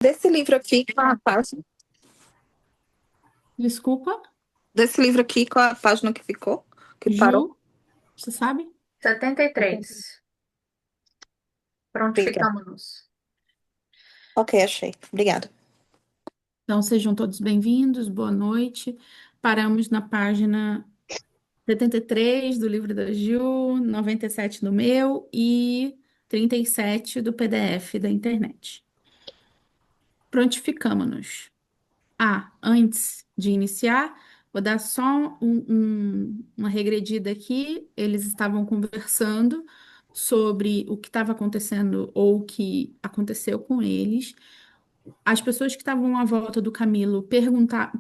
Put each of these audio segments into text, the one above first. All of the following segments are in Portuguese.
Desse livro aqui, qual a página? Desculpa, Desse livro aqui, qual a página que ficou? Que parou? Ju, você sabe? 73. Obrigada. Prontificamos. Ok, achei. Obrigada. Então, sejam todos bem-vindos, boa noite. Paramos na página 73 do livro da Ju, 97 do meu e 37 do PDF da internet. Prontificamos-nos. Antes de iniciar, vou dar só uma regredida aqui. Eles estavam conversando sobre o que estava acontecendo ou o que aconteceu com eles. As pessoas que estavam à volta do Camilo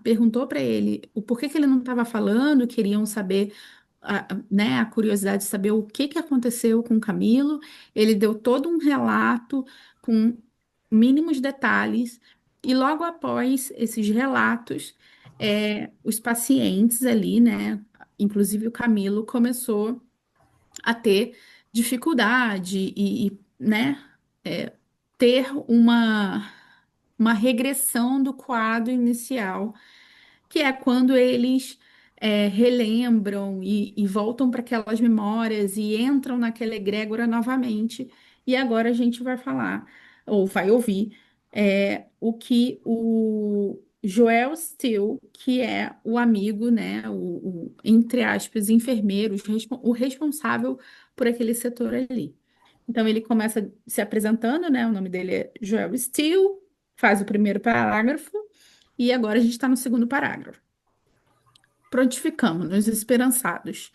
perguntou para ele o porquê que ele não estava falando, queriam saber, né, a curiosidade de saber o que que aconteceu com o Camilo. Ele deu todo um relato com mínimos detalhes, e logo após esses relatos, os pacientes ali, né, inclusive o Camilo, começou a ter dificuldade né, ter uma regressão do quadro inicial, que é quando eles relembram e voltam para aquelas memórias e entram naquela egrégora novamente. E agora a gente vai falar, ou vai ouvir, o que o Joel Steele, que é o amigo, né, entre aspas, enfermeiro, o responsável por aquele setor ali. Então ele começa se apresentando, né? O nome dele é Joel Steele, faz o primeiro parágrafo, e agora a gente está no segundo parágrafo. Prontificamos-nos esperançados.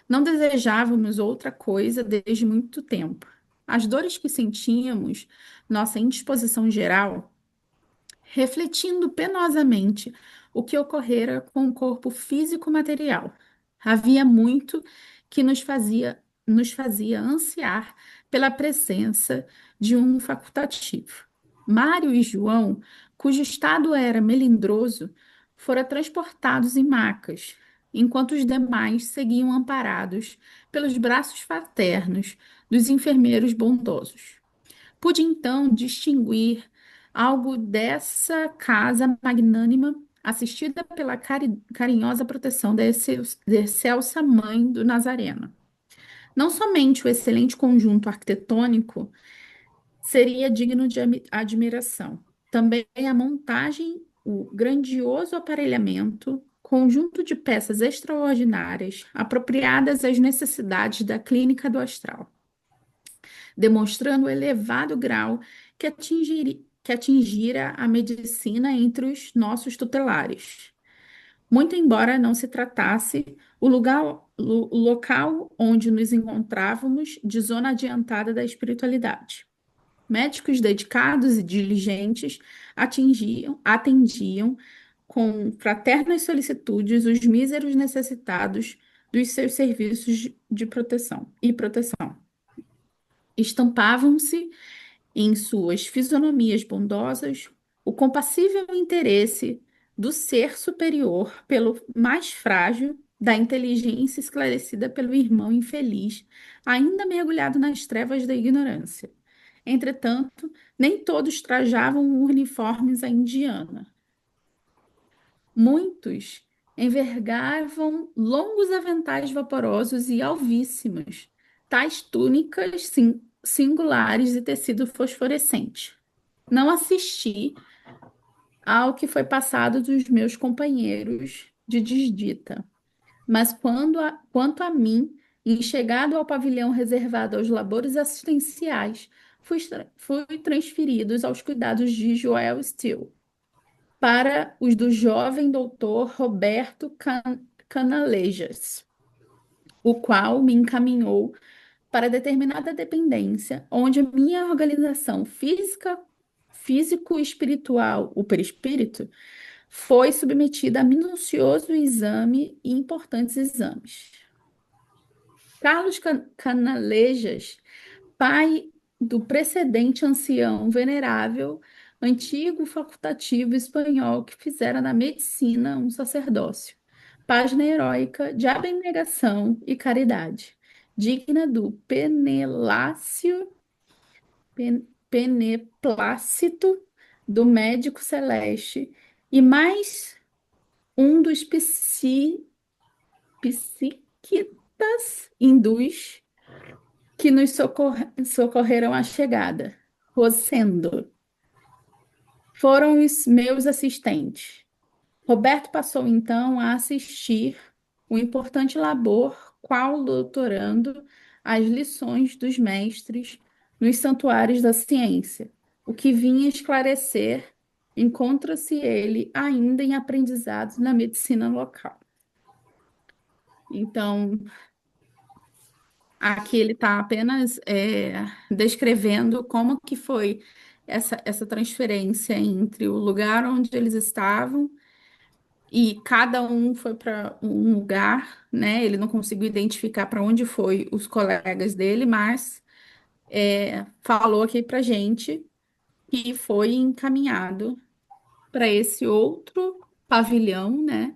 Não desejávamos outra coisa desde muito tempo. As dores que sentíamos, nossa indisposição geral, refletindo penosamente o que ocorrera com o corpo físico material. Havia muito que nos fazia ansiar pela presença de um facultativo. Mário e João, cujo estado era melindroso, fora transportados em macas, enquanto os demais seguiam amparados pelos braços fraternos dos enfermeiros bondosos. Pude então distinguir algo dessa casa magnânima, assistida pela carinhosa proteção da excelsa Mãe do Nazareno. Não somente o excelente conjunto arquitetônico seria digno de admiração, também a montagem, o grandioso aparelhamento, conjunto de peças extraordinárias, apropriadas às necessidades da clínica do astral, demonstrando o elevado grau que atingira a medicina entre os nossos tutelares. Muito embora não se tratasse o local onde nos encontrávamos de zona adiantada da espiritualidade. Médicos dedicados e diligentes atendiam com fraternas solicitudes os míseros necessitados dos seus serviços de proteção e proteção. Estampavam-se em suas fisionomias bondosas o compassível interesse do ser superior pelo mais frágil, da inteligência esclarecida pelo irmão infeliz, ainda mergulhado nas trevas da ignorância. Entretanto, nem todos trajavam uniformes à indiana. Muitos envergavam longos aventais vaporosos e alvíssimos, tais túnicas singulares de tecido fosforescente. Não assisti ao que foi passado dos meus companheiros de desdita, mas quanto a mim, em chegado ao pavilhão reservado aos labores assistenciais, fui transferidos aos cuidados de Joel Steele para os do jovem doutor Roberto Canalejas, o qual me encaminhou para determinada dependência, onde a minha organização físico-espiritual, o perispírito, foi submetida a minucioso exame e importantes exames. Carlos Canalejas, pai do precedente ancião venerável, antigo facultativo espanhol que fizera na medicina um sacerdócio. Página heróica de abnegação e caridade, digna do Peneplácito do médico celeste e mais um dos psiquitas hindus que nos socorreram à chegada. Rosendo. Foram os meus assistentes. Roberto passou então a assistir o importante labor, qual doutorando, às lições dos mestres nos santuários da ciência. O que vinha esclarecer, encontra-se ele ainda em aprendizado na medicina local. Então, aqui ele está apenas descrevendo como que foi essa transferência entre o lugar onde eles estavam e cada um foi para um lugar, né? Ele não conseguiu identificar para onde foi os colegas dele, mas falou aqui para gente que foi encaminhado para esse outro pavilhão, né?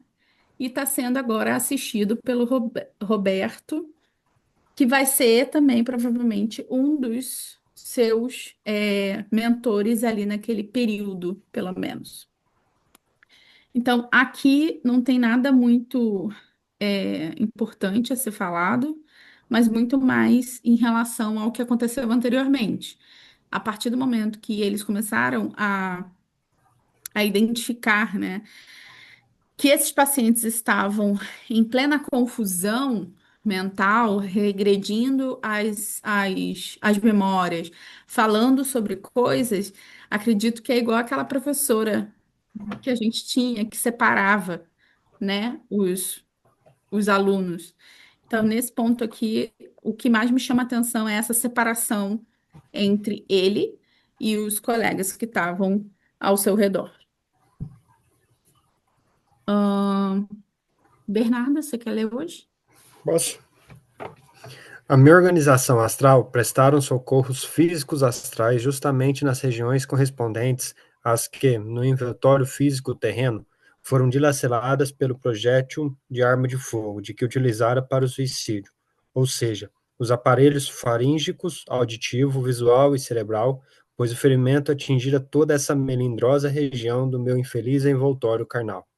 E está sendo agora assistido pelo Roberto, que vai ser também provavelmente um dos seus mentores ali naquele período, pelo menos. Então, aqui não tem nada muito importante a ser falado, mas muito mais em relação ao que aconteceu anteriormente. A partir do momento que eles começaram a identificar, né, que esses pacientes estavam em plena confusão mental, regredindo as memórias, falando sobre coisas, acredito que é igual aquela professora que a gente tinha, que separava, né, os alunos. Então, nesse ponto aqui, o que mais me chama a atenção é essa separação entre ele e os colegas que estavam ao seu redor. Bernardo, você quer ler hoje? Posso? A minha organização astral prestaram socorros físicos astrais justamente nas regiões correspondentes às que, no inventório físico terreno, foram dilaceradas pelo projétil de arma de fogo de que utilizara para o suicídio, ou seja, os aparelhos faríngicos, auditivo, visual e cerebral, pois o ferimento atingira toda essa melindrosa região do meu infeliz envoltório carnal.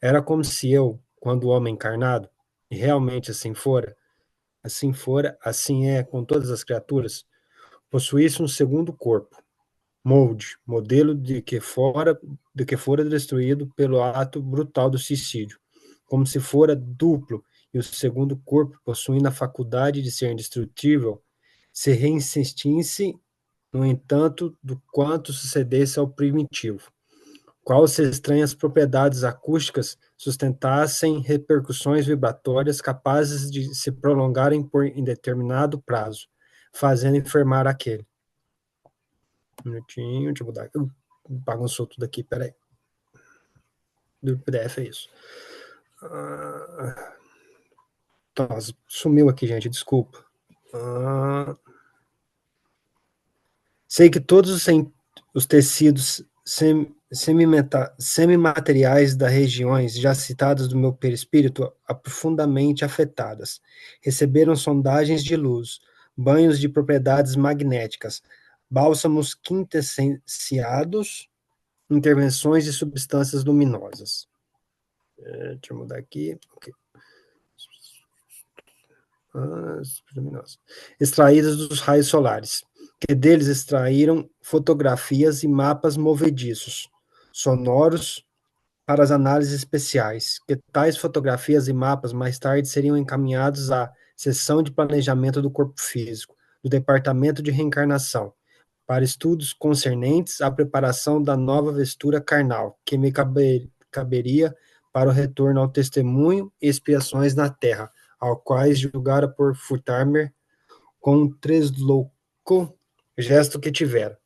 Era como se eu, quando homem encarnado, e realmente assim fora, assim é com todas as criaturas, possuísse um segundo corpo, modelo de que fora destruído pelo ato brutal do suicídio, como se fora duplo e o segundo corpo, possuindo a faculdade de ser indestrutível, se reinsistisse, no entanto, do quanto sucedesse ao primitivo, qual se estranhas propriedades acústicas sustentassem repercussões vibratórias capazes de se prolongarem por indeterminado prazo, fazendo enfermar aquele. Um minutinho, deixa eu mudar. Bagunçou tudo aqui, peraí. Do PDF é isso. Sumiu aqui, gente, desculpa. Sei que todos os tecidos semimateriais das regiões já citadas do meu perispírito profundamente afetadas. Receberam sondagens de luz, banhos de propriedades magnéticas, bálsamos quintessenciados, intervenções de substâncias luminosas. Deixa eu mudar aqui. Okay. Extraídas dos raios solares, que deles extraíram fotografias e mapas movediços, sonoros, para as análises especiais, que tais fotografias e mapas mais tarde seriam encaminhados à seção de planejamento do corpo físico, do departamento de reencarnação, para estudos concernentes à preparação da nova vestura carnal, que me caberia para o retorno ao testemunho e expiações na terra, ao quais julgara por furtar-me com um treslouco gesto que tivera.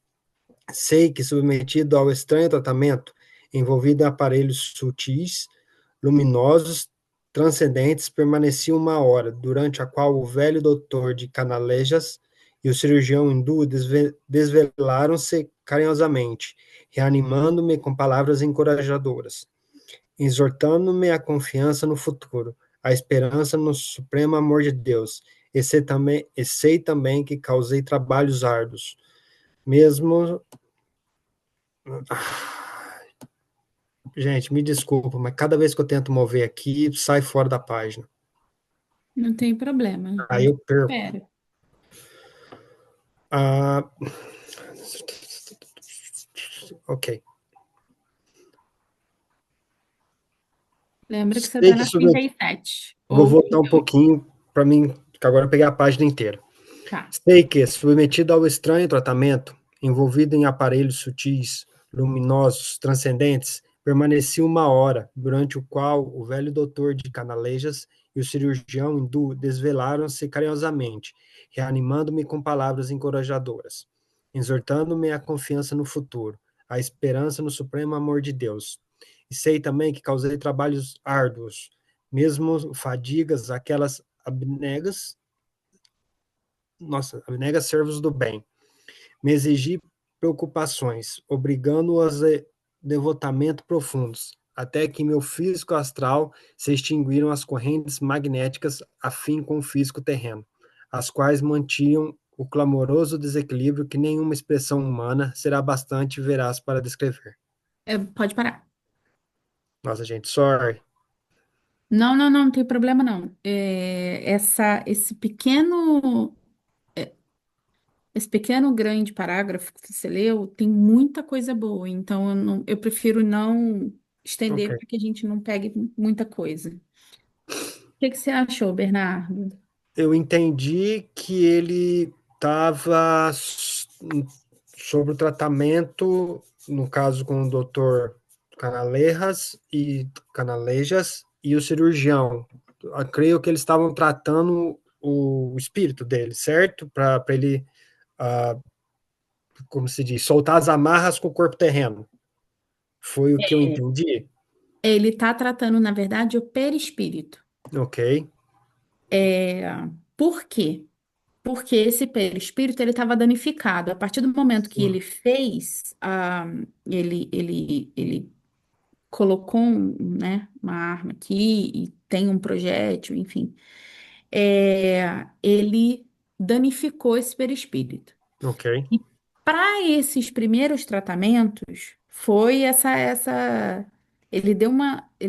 Sei que, submetido ao estranho tratamento, envolvido em aparelhos sutis, luminosos, transcendentes, permaneci 1 hora, durante a qual o velho doutor de Canalejas e o cirurgião hindu desvelaram-se carinhosamente, reanimando-me com palavras encorajadoras, exortando-me a confiança no futuro, a esperança no supremo amor de Deus, e sei também que causei trabalhos árduos, mesmo Gente, me desculpa, mas cada vez que eu tento mover aqui, sai fora da página. Não tem problema, a Aí gente eu perco. espera. Ah, ok. Lembra que você Sei está que na 37. vou Ou voltar um 38. pouquinho para mim, que agora eu peguei a página inteira. Tá. Sei que, submetido ao estranho tratamento, envolvido em aparelhos sutis, luminosos, transcendentes, permaneci 1 hora, durante o qual o velho doutor de Canalejas e o cirurgião hindu desvelaram-se carinhosamente, reanimando-me com palavras encorajadoras, exortando-me à confiança no futuro, à esperança no supremo amor de Deus. E sei também que causei trabalhos árduos, mesmo fadigas, aquelas abnegas, nossa, abnega servos do bem. Me exigi preocupações, obrigando-os a devotamento profundos, até que meu físico astral se extinguiram as correntes magnéticas afim com o físico terreno, as quais mantinham o clamoroso desequilíbrio que nenhuma expressão humana será bastante veraz para descrever. Pode parar. Nossa, gente, sorry. Não, não, não, não tem problema não. Esse pequeno grande parágrafo que você leu tem muita coisa boa, então eu prefiro não estender Ok. para que a gente não pegue muita coisa. O que que você achou, Bernardo? Eu entendi que ele estava sobre o tratamento, no caso com o doutor Canalejas e o cirurgião. Eu creio que eles estavam tratando o espírito dele, certo? Para ele, ah, como se diz, soltar as amarras com o corpo terreno. Foi o que eu entendi? Ele está tratando, na verdade, o perispírito. Ok. É, por quê? Porque esse perispírito ele estava danificado. A partir do momento que Sim, ele fez, ele colocou né, uma arma aqui e tem um projétil, enfim, ele danificou esse perispírito. ok. E para esses primeiros tratamentos, foi ele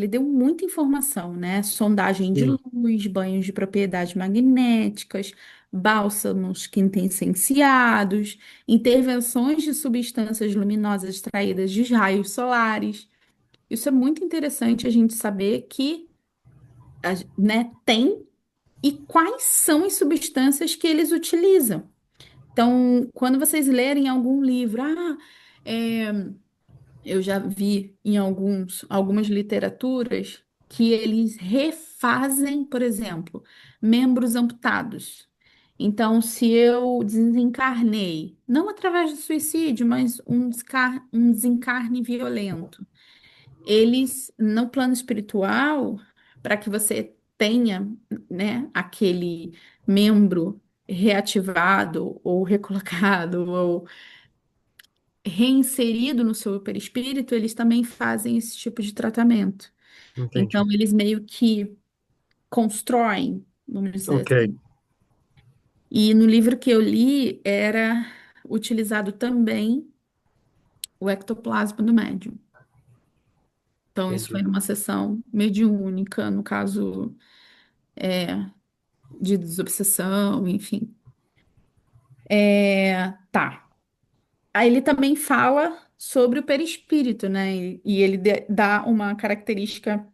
deu muita informação, né? Sondagem de Sim, luz, banhos de propriedades magnéticas, bálsamos quintessenciados, intervenções de substâncias luminosas extraídas de raios solares. Isso é muito interessante a gente saber que, né, tem e quais são as substâncias que eles utilizam. Então, quando vocês lerem algum livro, é, eu já vi em algumas literaturas que eles refazem, por exemplo, membros amputados. Então, se eu desencarnei, não através do suicídio, mas um desencarne violento, eles, no plano espiritual, para que você tenha, né, aquele membro reativado ou recolocado ou reinserido no seu perispírito, eles também fazem esse tipo de tratamento. Então, entendi. eles meio que constroem, vamos dizer Ok, assim. E no livro que eu li, era utilizado também o ectoplasma do médium. Então, isso foi entendi. numa sessão mediúnica, no caso, de desobsessão, enfim. Tá. Aí ele também fala sobre o perispírito, né? E ele dá uma característica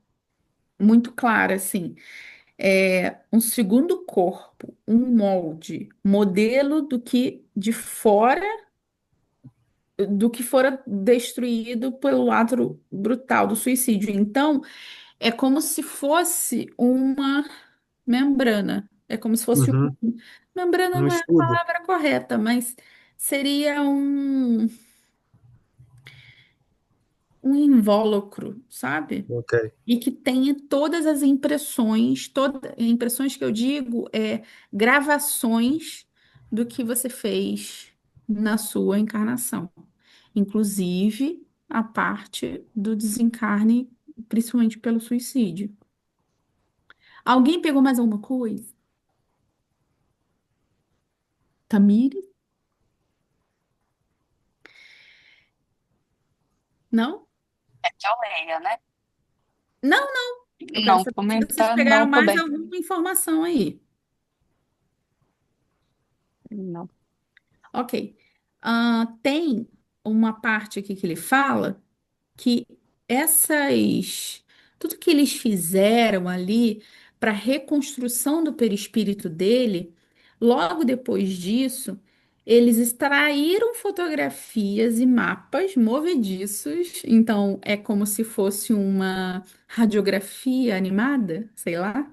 muito clara, assim. Um segundo corpo, um molde, modelo do que de fora, do que fora destruído pelo ato brutal do suicídio. Então, é como se fosse uma membrana. É como se fosse Uhum. membrana Um não é a escudo. palavra correta, mas seria um invólucro, sabe? Ok, E que tenha todas as impressões, impressões que eu digo gravações do que você fez na sua encarnação, inclusive a parte do desencarne, principalmente pelo suicídio. Alguém pegou mais alguma coisa? Tamires? Não? É que eu leia, né? Não, eu quero Não, saber se vocês comentar, pegaram não, tô mais bem. alguma informação aí. Não. Ok. Tem uma parte aqui que ele fala que essas, tudo que eles fizeram ali para a reconstrução do perispírito dele, logo depois disso, eles extraíram fotografias e mapas movediços, então é como se fosse uma radiografia animada, sei lá.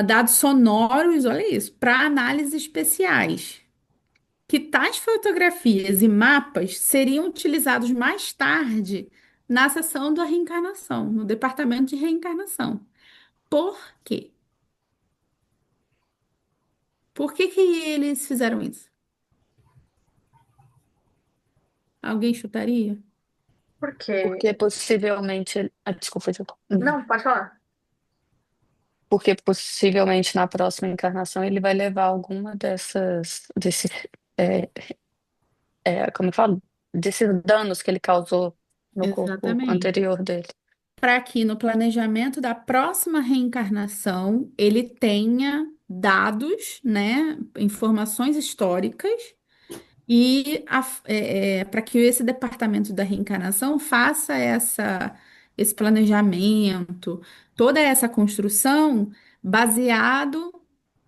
Dados sonoros, olha isso, para análises especiais que tais fotografias e mapas seriam utilizados mais tarde na sessão da reencarnação, no departamento de reencarnação. Por quê? Por que que eles fizeram isso? Alguém chutaria? Porque. Porque possivelmente. Ah, desculpa, desculpa. Não, pode falar. Porque possivelmente na próxima encarnação ele vai levar alguma é, como eu falo? Desses danos que ele causou no corpo Exatamente. anterior dele. Para que no planejamento da próxima reencarnação ele tenha dados, né, informações históricas e para que esse departamento da reencarnação faça esse planejamento, toda essa construção baseado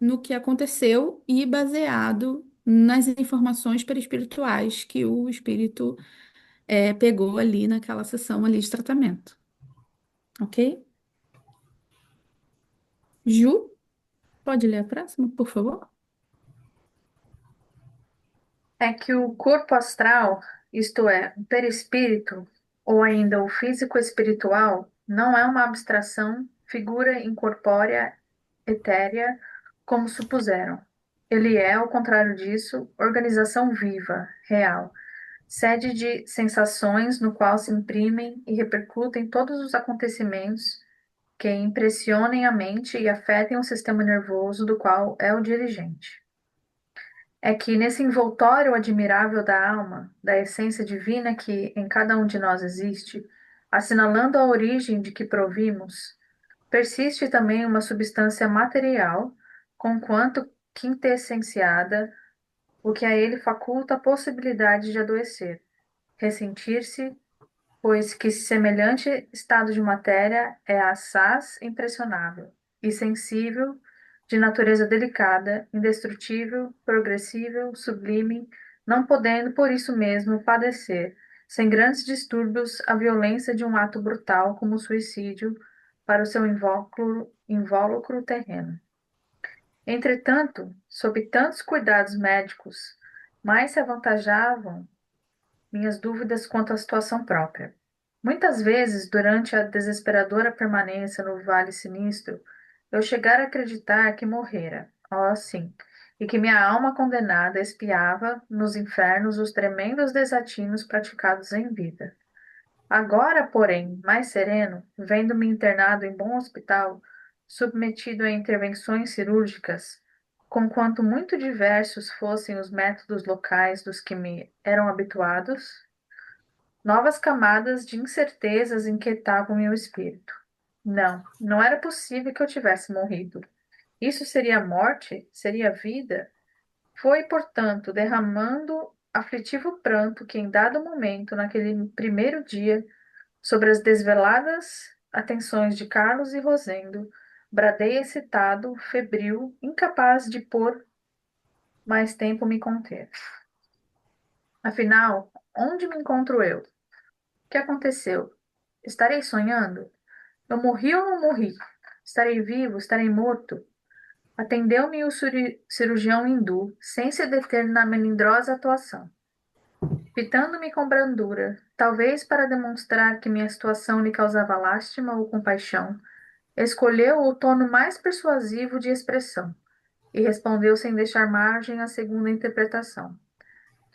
no que aconteceu e baseado nas informações perispirituais que o espírito pegou ali naquela sessão ali de tratamento, ok? Ju, pode ler a próxima, por favor? É que o corpo astral, isto é, o perispírito, ou ainda o físico espiritual, não é uma abstração, figura incorpórea, etérea, como supuseram. Ele é, ao contrário disso, organização viva, real, sede de sensações no qual se imprimem e repercutem todos os acontecimentos que impressionem a mente e afetem o sistema nervoso do qual é o dirigente. É que nesse envoltório admirável da alma, da essência divina que em cada um de nós existe, assinalando a origem de que provimos, persiste também uma substância material, conquanto quintessenciada, o que a ele faculta a possibilidade de adoecer, ressentir-se, pois que semelhante estado de matéria é assaz impressionável e sensível, de natureza delicada, indestrutível, progressível, sublime, não podendo por isso mesmo padecer, sem grandes distúrbios, a violência de um ato brutal como o suicídio para o seu invólucro terreno. Entretanto, sob tantos cuidados médicos, mais se avantajavam minhas dúvidas quanto à situação própria. Muitas vezes, durante a desesperadora permanência no Vale Sinistro, eu chegara a acreditar que morrera, ó sim, e que minha alma condenada espiava nos infernos os tremendos desatinos praticados em vida. Agora, porém, mais sereno, vendo-me internado em bom hospital, submetido a intervenções cirúrgicas, conquanto muito diversos fossem os métodos locais dos que me eram habituados, novas camadas de incertezas inquietavam meu espírito. Não, não era possível que eu tivesse morrido. Isso seria morte? Seria vida? Foi, portanto, derramando aflitivo pranto que, em dado momento, naquele primeiro dia, sobre as desveladas atenções de Carlos e Rosendo, bradei excitado, febril, incapaz de por mais tempo me conter. Afinal, onde me encontro eu? O que aconteceu? Estarei sonhando? Eu morri ou não morri? Estarei vivo? Estarei morto? Atendeu-me o cirurgião hindu, sem se deter na melindrosa atuação. Fitando-me com brandura, talvez para demonstrar que minha situação lhe causava lástima ou compaixão, escolheu o tono mais persuasivo de expressão e respondeu sem deixar margem à segunda interpretação.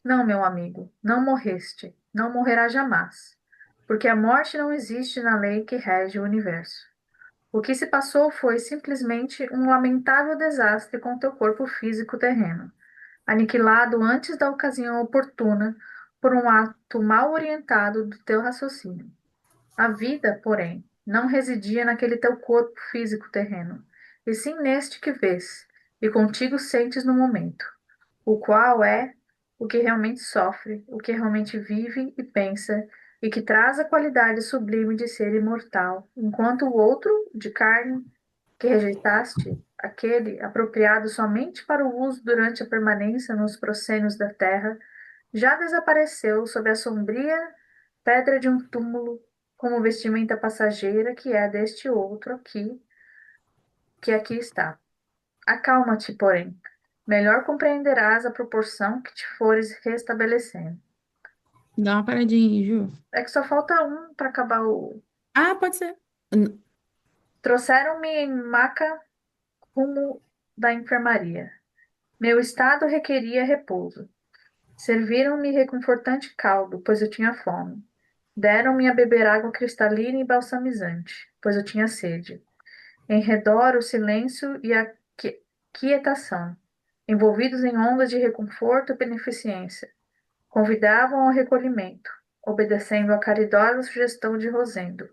Não, meu amigo, não morreste, não morrerá jamais, porque a morte não existe na lei que rege o universo. O que se passou foi simplesmente um lamentável desastre com teu corpo físico terreno, aniquilado antes da ocasião oportuna por um ato mal orientado do teu raciocínio. A vida, porém, não residia naquele teu corpo físico terreno, e sim neste que vês, e contigo sentes no momento, o qual é o que realmente sofre, o que realmente vive e pensa, e que traz a qualidade sublime de ser imortal, enquanto o outro, de carne, que rejeitaste, aquele apropriado somente para o uso durante a permanência nos proscênios da terra, já desapareceu sob a sombria pedra de um túmulo, como vestimenta passageira que é deste outro aqui, que aqui está. Acalma-te, porém. Melhor compreenderás a proporção que te fores restabelecendo. Dá uma paradinha aí, Ju. É que só falta um para acabar o. Ah, pode ser. Trouxeram-me em maca rumo da enfermaria. Meu estado requeria repouso. Serviram-me reconfortante caldo, pois eu tinha fome. Deram-me a beber água cristalina e balsamizante, pois eu tinha sede. Em redor o silêncio e a quietação, envolvidos em ondas de reconforto e beneficência, convidavam ao recolhimento, obedecendo à caridosa sugestão de Rosendo.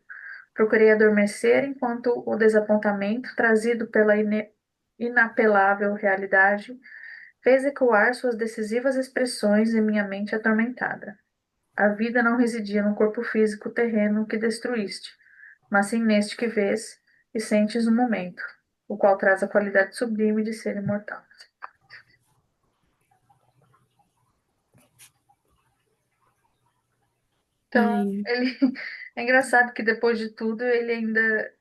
Procurei adormecer enquanto o desapontamento, trazido pela inapelável realidade, fez ecoar suas decisivas expressões em minha mente atormentada. A vida não residia no corpo físico terreno que destruíste, mas sim neste que vês e sentes no momento, o qual traz a qualidade sublime de ser imortal. E Então, aí? ele é engraçado que depois de tudo ele ainda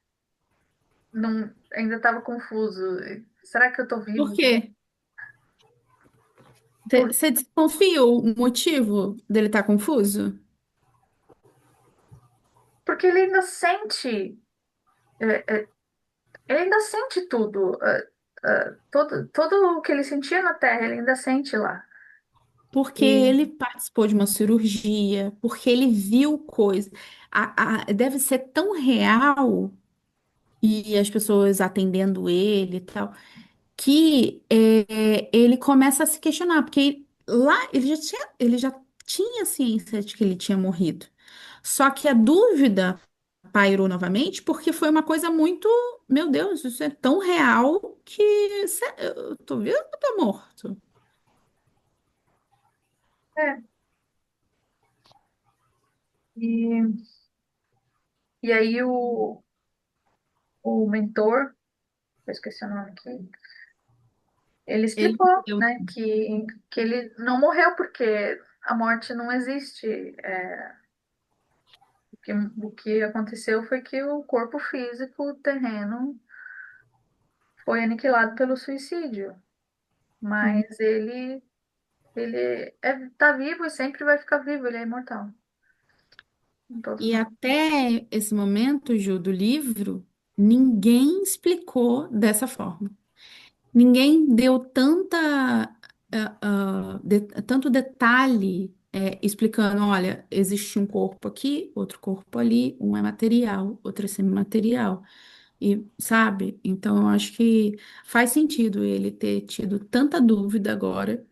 estava confuso. Será que eu estou Por vivo? quê? Por- Você desconfia o motivo dele estar confuso? Porque ele ainda sente, ele ainda sente tudo, todo o que ele sentia na Terra, ele ainda sente lá. Porque E ele participou de uma cirurgia, porque ele viu coisa. Deve ser tão real e as pessoas atendendo ele e tal, que ele começa a se questionar, porque lá ele já tinha ciência de que ele tinha morrido. Só que a dúvida pairou novamente porque foi uma coisa muito, meu Deus, isso é tão real que eu tô vivo ou tô morto? é, e, e aí o mentor, eu esqueci o nome aqui, ele Ele, explicou, eu, né, que ele não morreu porque a morte não existe. O que aconteceu foi que o corpo físico terreno foi aniquilado pelo suicídio, mas ele tá vivo e sempre vai ficar vivo, ele é imortal. Em todos e nós. até esse momento, Ju, do livro, ninguém explicou dessa forma. Ninguém deu tanto detalhe explicando, olha, existe um corpo aqui, outro corpo ali, um é material, outro é semimaterial. E, sabe? Então, eu acho que faz sentido ele ter tido tanta dúvida agora,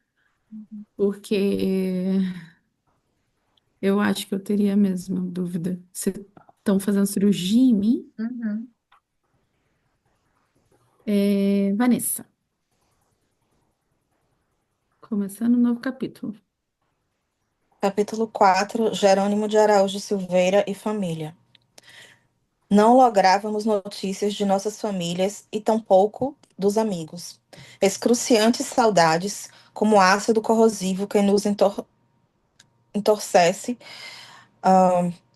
porque eu acho que eu teria a mesma dúvida. Se estão fazendo cirurgia em mim? Uhum. Vanessa, começando um novo capítulo. Capítulo 4. Jerônimo de Araújo Silveira e família. Não lográvamos notícias de nossas famílias e tampouco dos amigos. Excruciantes saudades, como ácido corrosivo que nos entorcece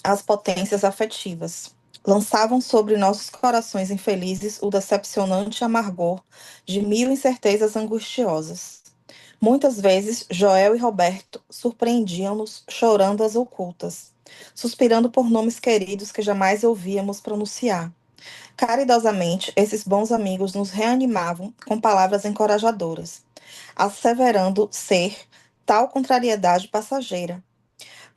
as potências afetivas. Lançavam sobre nossos corações infelizes o decepcionante amargor de mil incertezas angustiosas. Muitas vezes, Joel e Roberto surpreendiam-nos chorando às ocultas, suspirando por nomes queridos que jamais ouvíamos pronunciar. Caridosamente, esses bons amigos nos reanimavam com palavras encorajadoras, asseverando ser tal contrariedade passageira,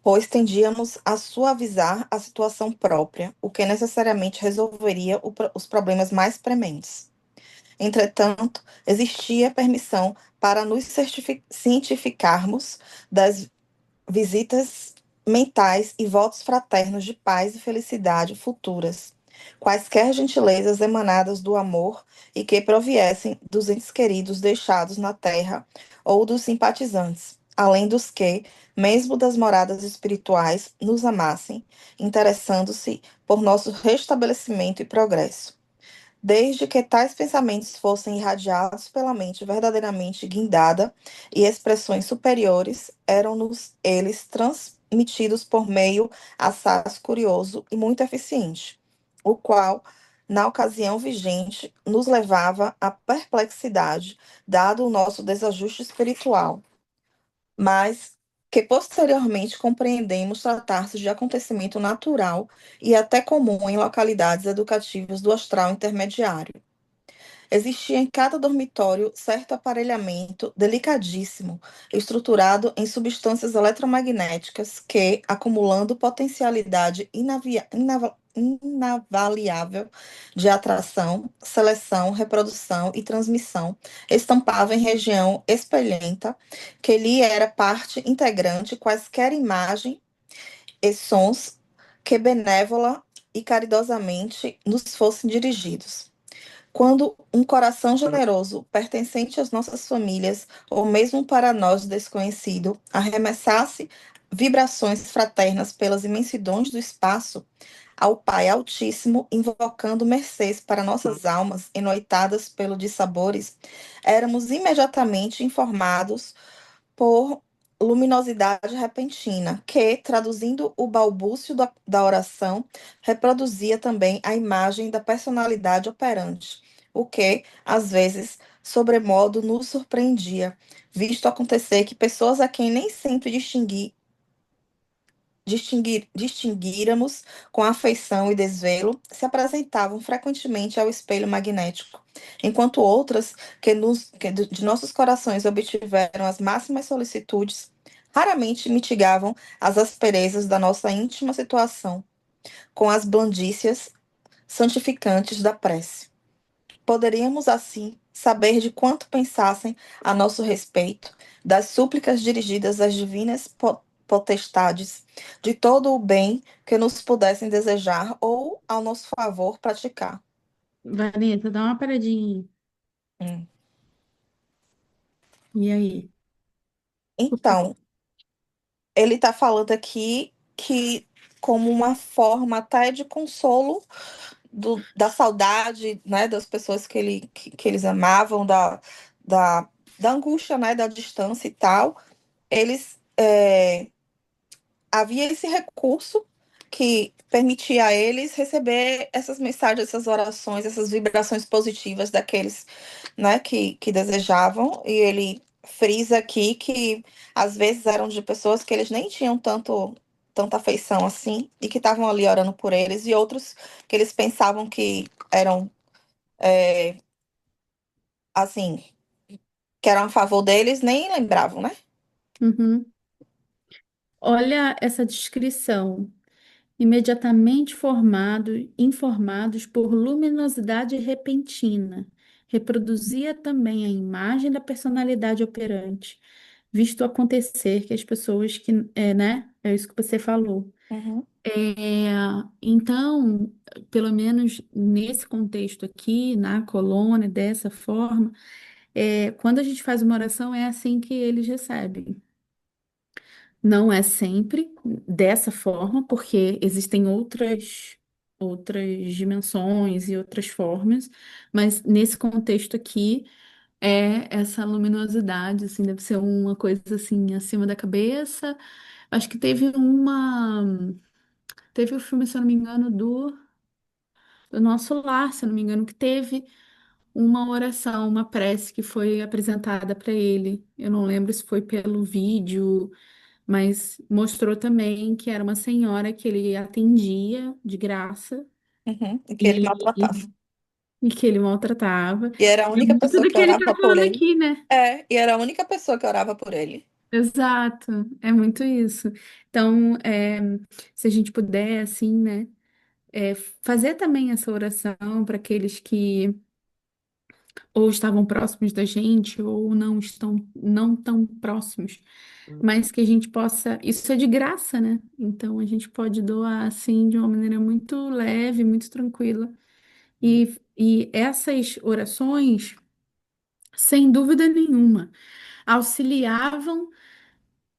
pois tendíamos a suavizar a situação própria, o que necessariamente resolveria os problemas mais prementes. Entretanto, existia permissão para nos cientificarmos das visitas mentais e votos fraternos de paz e felicidade futuras, quaisquer gentilezas emanadas do amor e que proviessem dos entes queridos deixados na terra ou dos simpatizantes, além dos que, mesmo das moradas espirituais, nos amassem, interessando-se por nosso restabelecimento e progresso. Desde que tais pensamentos fossem irradiados pela mente verdadeiramente guindada e expressões superiores, eram-nos eles transmitidos por meio assaz curioso e muito eficiente, o qual, na ocasião vigente, nos levava à perplexidade, dado o nosso desajuste espiritual, mas que posteriormente compreendemos tratar-se de acontecimento natural e até comum em localidades educativas do astral intermediário. Existia em cada dormitório certo aparelhamento delicadíssimo, estruturado em substâncias eletromagnéticas que, acumulando potencialidade inavaliável de atração, seleção, reprodução e transmissão, estampava em região espelhenta, que lhe era parte integrante quaisquer imagem e sons que benévola e caridosamente nos fossem dirigidos. Quando um coração generoso, pertencente às nossas famílias, ou mesmo para nós desconhecido, arremessasse vibrações fraternas pelas imensidões do espaço, ao Pai Altíssimo, invocando mercês para nossas almas enoitadas pelo dissabores, éramos imediatamente informados por luminosidade repentina, que, traduzindo o balbúcio da oração, reproduzia também a imagem da personalidade operante, o que, às vezes, sobremodo nos surpreendia, visto acontecer que pessoas a quem nem sempre distinguíramos com afeição e desvelo se apresentavam frequentemente ao espelho magnético, enquanto outras de nossos corações obtiveram as máximas solicitudes, raramente mitigavam as asperezas da nossa íntima situação com as blandícias santificantes da prece. Poderíamos, assim, saber de quanto pensassem a nosso respeito, das súplicas dirigidas às divinas potestades, de todo o bem que nos pudessem desejar ou, ao nosso favor, praticar. Vanessa, dá uma paradinha aí. Hum. E aí? Então, ele está falando aqui que, como uma forma até de consolo da saudade, né, das pessoas que eles amavam, da, da angústia, né, da distância e tal, eles havia esse recurso que permitia a eles receber essas mensagens, essas orações, essas vibrações positivas daqueles, né, que desejavam, e ele frisa aqui que às vezes eram de pessoas que eles nem tinham tanta afeição assim, e que estavam ali orando por eles, e outros que eles pensavam que eram, assim, que eram a favor deles, nem lembravam, né? Uhum. Olha essa descrição. Imediatamente informados por luminosidade repentina. Reproduzia também a imagem da personalidade operante, visto acontecer que as pessoas que, né? É isso que você falou. Uhum, É, então, pelo menos nesse contexto aqui, na colônia, dessa forma, quando a gente faz uma oração, é assim que eles recebem. Não é sempre dessa forma, porque existem outras dimensões e outras formas, mas nesse contexto aqui é essa luminosidade, assim, deve ser uma coisa assim acima da cabeça. Acho que teve o filme, se eu não me engano, do Nosso Lar, se eu não me engano, que teve uma oração, uma prece que foi apresentada para ele. Eu não lembro se foi pelo vídeo, mas mostrou também que era uma senhora que ele atendia de graça uhum, e que ele e, maltratava. e que ele maltratava. E era a E é única muito pessoa do que que ele está orava por falando ele. aqui, né? E era a única pessoa que orava por ele. Exato, é muito isso. Então, se a gente puder, assim, né, fazer também essa oração para aqueles ou estavam próximos da gente, ou não estão não tão próximos, mas que a gente possa. Isso é de graça, né? Então a gente pode doar assim de uma maneira muito leve, muito tranquila. E essas orações, sem dúvida nenhuma, auxiliavam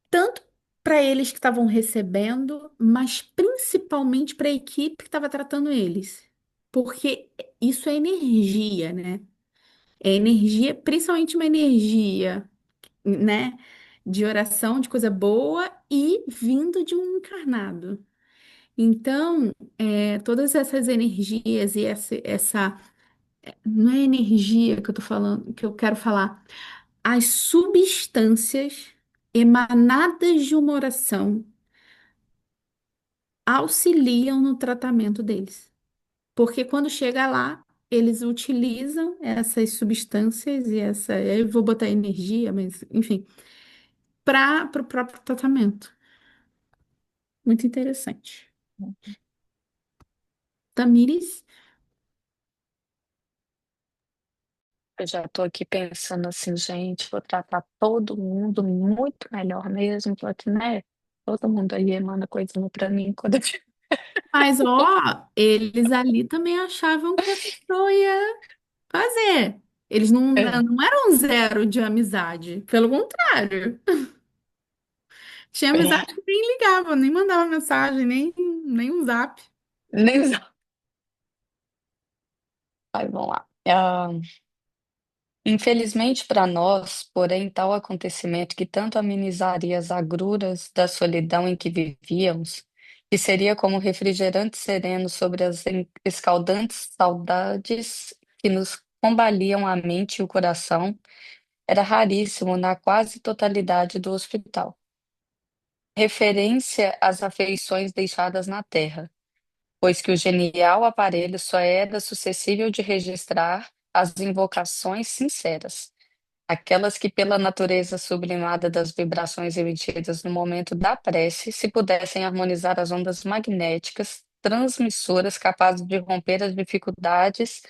tanto para eles que estavam recebendo, mas principalmente para a equipe que estava tratando eles. Porque isso é energia, né? É energia, principalmente uma energia, né? De oração, de coisa boa e vindo de um encarnado. Então, todas essas energias e não é energia que eu tô falando, que eu quero falar, as substâncias emanadas de uma oração auxiliam no tratamento deles. Porque quando chega lá, eles utilizam essas substâncias e eu vou botar energia, mas enfim, para o próprio tratamento. Muito interessante. Tamires, Eu já tô aqui pensando assim, gente, vou tratar todo mundo muito melhor mesmo, porque, né? Todo mundo aí emana coisinha pra mim quando eu... mas ó, eles ali também achavam que a pessoa ia fazer. Eles É, não eram zero de amizade, pelo contrário. Tinha amizade é, que nem ligava, nem mandava mensagem, nem um zap. nem usar. Vai, vamos lá. Infelizmente para nós, porém, tal acontecimento que tanto amenizaria as agruras da solidão em que vivíamos, que seria como refrigerante sereno sobre as escaldantes saudades que nos combaliam a mente e o coração, era raríssimo na quase totalidade do hospital. Referência às afeições deixadas na terra, pois que o genial aparelho só era suscetível de registrar as invocações sinceras, aquelas que, pela natureza sublimada das vibrações emitidas no momento da prece, se pudessem harmonizar as ondas magnéticas transmissoras capazes de romper as dificuldades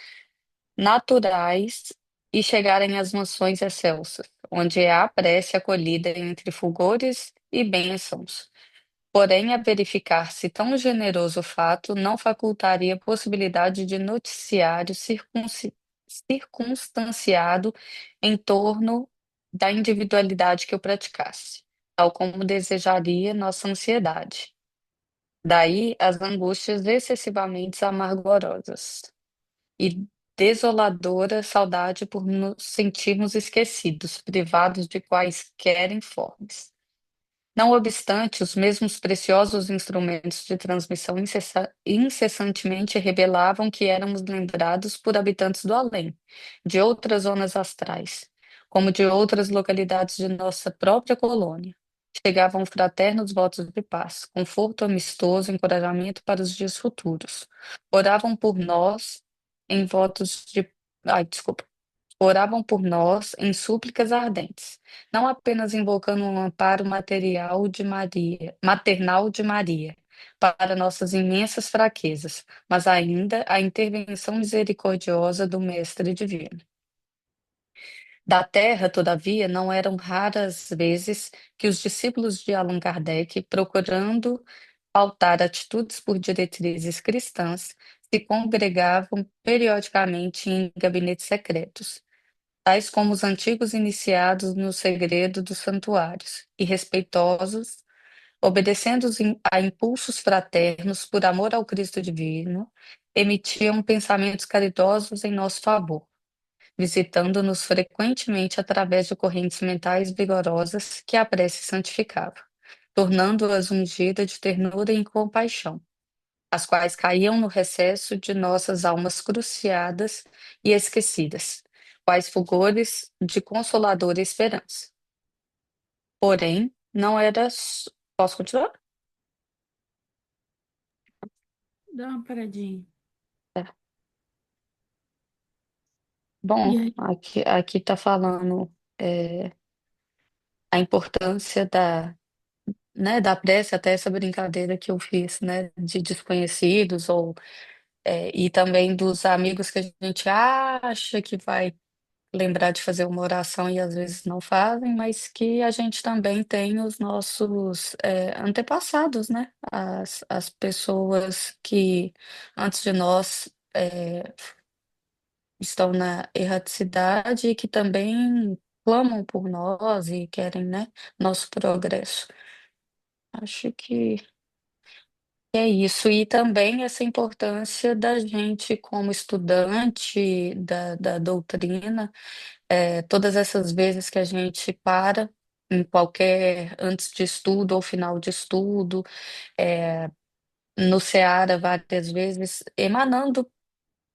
naturais e chegarem às mansões excelsas, onde há a prece acolhida entre fulgores e bênçãos. Porém, a verificar-se tão generoso fato não facultaria possibilidade de noticiário circunstanciado em torno da individualidade que eu praticasse, tal como desejaria nossa ansiedade. Daí as angústias excessivamente amargorosas e desoladora saudade por nos sentirmos esquecidos, privados de quaisquer informes. Não obstante, os mesmos preciosos instrumentos de transmissão incessantemente revelavam que éramos lembrados por habitantes do além, de outras zonas astrais, como de outras localidades de nossa própria colônia. Chegavam fraternos votos de paz, conforto amistoso, encorajamento para os dias futuros. Oravam por nós em votos de. Ai, desculpa. Oravam por nós em súplicas ardentes, não apenas invocando um amparo material de Maria, maternal de Maria, para nossas imensas fraquezas, mas ainda a intervenção misericordiosa do Mestre Divino. Da terra, todavia, não eram raras vezes que os discípulos de Allan Kardec, procurando pautar atitudes por diretrizes cristãs, se congregavam periodicamente em gabinetes secretos, tais como os antigos iniciados no segredo dos santuários, e respeitosos, obedecendo a impulsos fraternos por amor ao Cristo divino, emitiam pensamentos caridosos em nosso favor, visitando-nos frequentemente através de correntes mentais vigorosas que a prece santificava, tornando-as ungida de ternura e compaixão, as quais caíam no recesso de nossas almas cruciadas e esquecidas, quais fulgores de consoladora esperança. Porém, não era. Posso continuar? dá uma paradinha. É. E Bom, aí, aqui está falando a importância da prece, até essa brincadeira que eu fiz, né, de desconhecidos, e também dos amigos que a gente acha que vai lembrar de fazer uma oração e às vezes não fazem, mas que a gente também tem os nossos antepassados, né? As pessoas que antes de nós estão na erraticidade e que também clamam por nós e querem, né, nosso progresso. Acho que é isso. E também essa importância da gente, como estudante da doutrina, todas essas vezes que a gente para em qualquer antes de estudo ou final de estudo, é, no Seara várias vezes, emanando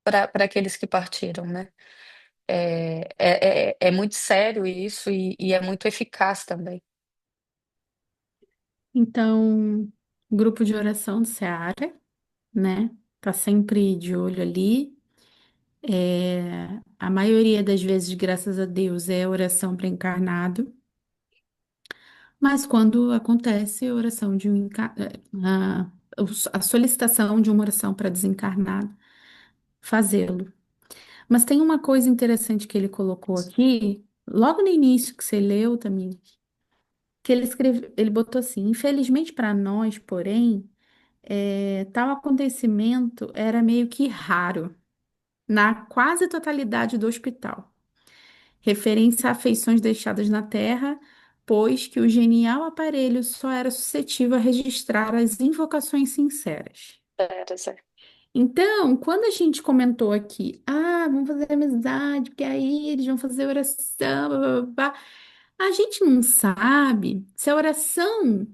para aqueles que partiram, né? É muito sério isso e é muito eficaz também. Então, grupo de oração do Seara, né? Tá sempre de olho ali. A maioria das vezes, graças a Deus, é oração para encarnado. Mas quando acontece a oração de a solicitação de uma oração para desencarnado, fazê-lo. Mas tem uma coisa interessante que ele colocou aqui, logo no início que você leu também, que ele botou assim: infelizmente para nós, porém, tal acontecimento era meio que raro na quase totalidade do hospital, referência a afeições deixadas na Terra, pois que o genial aparelho só era suscetível a registrar as invocações sinceras. Era, Zé. Então, quando a gente comentou aqui, vamos fazer amizade, porque aí eles vão fazer oração, blá, blá, blá, blá, a gente não sabe se a oração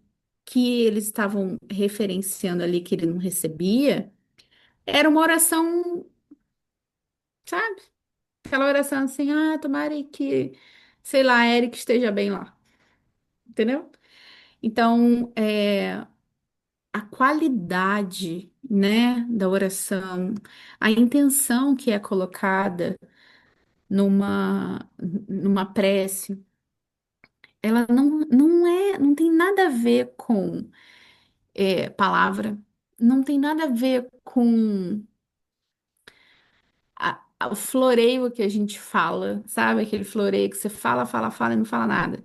que eles estavam referenciando ali, que ele não recebia, era uma oração, sabe? Aquela oração assim, tomara que, sei lá, Eric esteja bem lá, entendeu? Então, a qualidade, né, da oração, a intenção que é colocada numa prece, ela não tem nada a ver com palavra, não tem nada a ver com o floreio que a gente fala, sabe? Aquele floreio que você fala, fala, fala e não fala nada.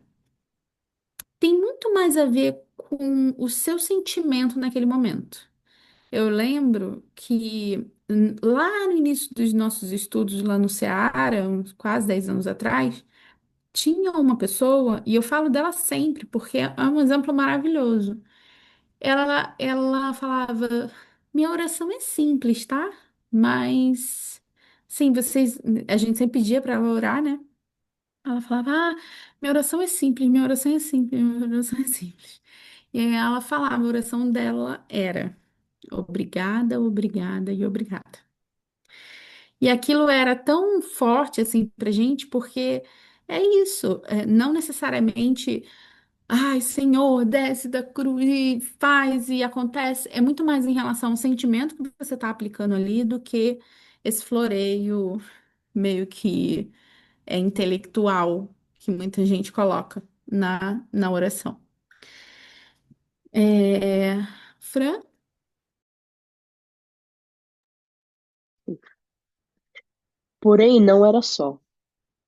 Tem muito mais a ver com o seu sentimento naquele momento. Eu lembro que lá no início dos nossos estudos lá no Ceará, uns quase 10 anos atrás, tinha uma pessoa, e eu falo dela sempre, porque é um exemplo maravilhoso. Ela falava: minha oração é simples, tá? Mas, sim, a gente sempre pedia para ela orar, né? Ela falava: minha oração é simples, minha oração é simples, minha oração é simples. E aí ela falava, a oração dela era: obrigada, obrigada e obrigada. E aquilo era tão forte assim pra gente, porque é isso, não necessariamente, ai, Senhor, desce da cruz e faz e acontece. É muito mais em relação ao sentimento que você está aplicando ali do que esse floreio meio que intelectual que muita gente coloca na oração. Fran? Porém, não era só.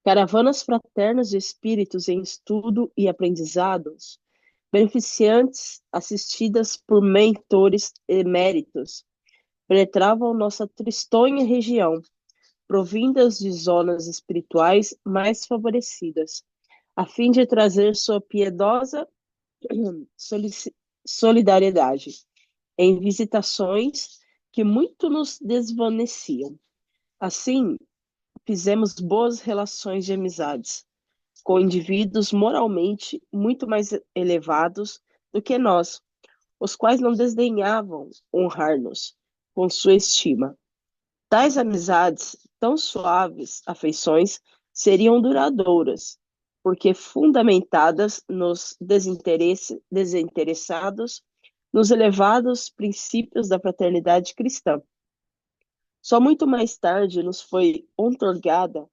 Caravanas fraternas de espíritos em estudo e aprendizados, beneficiantes assistidas por mentores eméritos, penetravam nossa tristonha região, provindas de zonas espirituais mais favorecidas, a fim de trazer sua piedosa solidariedade em visitações que muito nos desvaneciam. Assim, fizemos boas relações de amizades com indivíduos moralmente muito mais elevados do que nós, os quais não desdenhavam honrar-nos com sua estima. Tais amizades, tão suaves afeições, seriam duradouras, porque fundamentadas nos desinteressados, nos elevados princípios da fraternidade cristã. Só muito mais tarde nos foi outorgada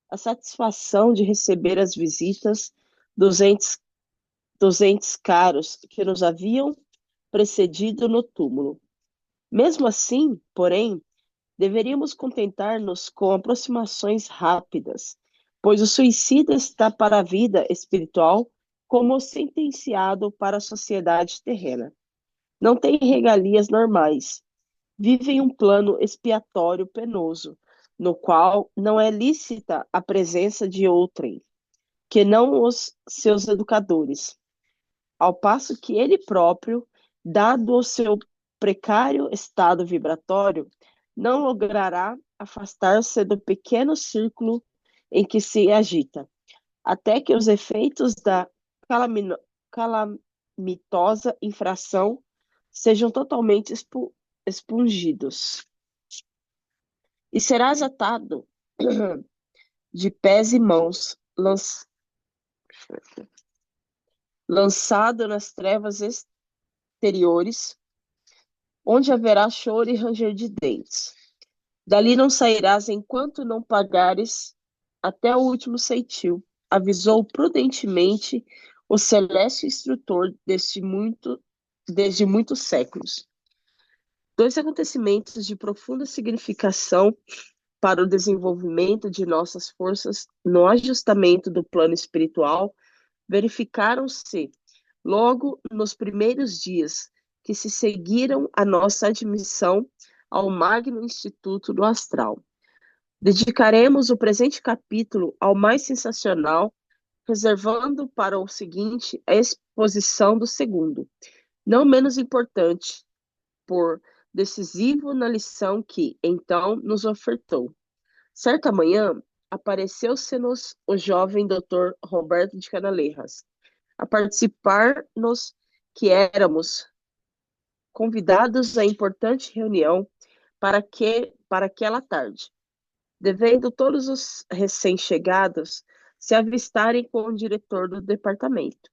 a satisfação de receber as visitas dos entes caros que nos haviam precedido no túmulo. Mesmo assim, porém, deveríamos contentar-nos com aproximações rápidas, pois o suicida está para a vida espiritual como o sentenciado para a sociedade terrena. Não tem regalias normais, vive em um plano expiatório penoso, no qual não é lícita a presença de outrem, que não os seus educadores, ao passo que ele próprio, dado o seu precário estado vibratório, não logrará afastar-se do pequeno círculo em que se agita, até que os efeitos da calamitosa infração sejam totalmente expungidos. E serás atado de pés e mãos, lançado nas trevas exteriores, onde haverá choro e ranger de dentes. Dali não sairás enquanto não pagares até o último ceitil, avisou prudentemente o celeste instrutor desde muitos séculos. Dois acontecimentos de profunda significação para o desenvolvimento de nossas forças no ajustamento do plano espiritual verificaram-se logo nos primeiros dias que se seguiram a nossa admissão ao Magno Instituto do Astral. Dedicaremos o presente capítulo ao mais sensacional, reservando para o seguinte a exposição do segundo, não menos importante, por decisivo na lição que, então, nos ofertou. Certa manhã, apareceu-se-nos o jovem Dr. Roberto de Canaleiras, a participar-nos que éramos convidados à importante reunião para aquela tarde, devendo todos os recém-chegados se avistarem com o diretor do departamento,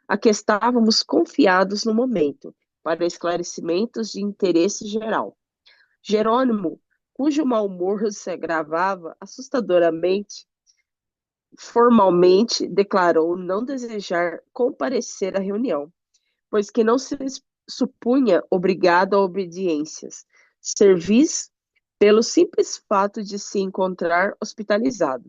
a que estávamos confiados no momento, para esclarecimentos de interesse geral. Jerônimo, cujo mau humor se agravava assustadoramente, formalmente declarou não desejar comparecer à reunião, pois que não se supunha obrigado a obediências, servis pelo simples fato de se encontrar hospitalizado,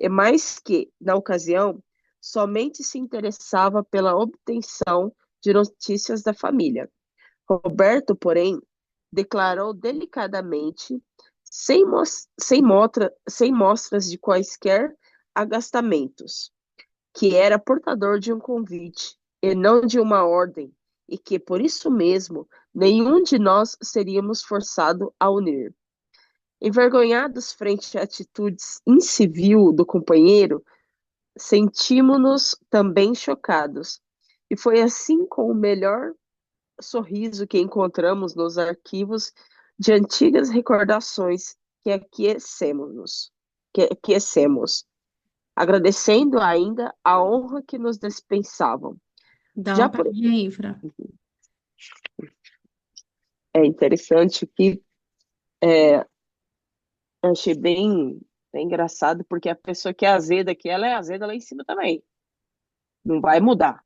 e mais que, na ocasião, somente se interessava pela obtenção de notícias da família. Roberto, porém, declarou delicadamente, sem mostras de quaisquer agastamentos, que era portador de um convite, e não de uma ordem, e que, por isso mesmo, nenhum de nós seríamos forçado a unir. Envergonhados frente à atitude incivil do companheiro, sentimos-nos também chocados. E foi assim com o melhor sorriso que encontramos nos arquivos de antigas recordações que aquecemos, agradecendo ainda a honra que nos dispensavam. Dá Já uma por... palhinha aí, Fra. É interessante que eu achei bem engraçado, porque a pessoa que é azeda aqui, ela é azeda lá em cima também. Não vai mudar.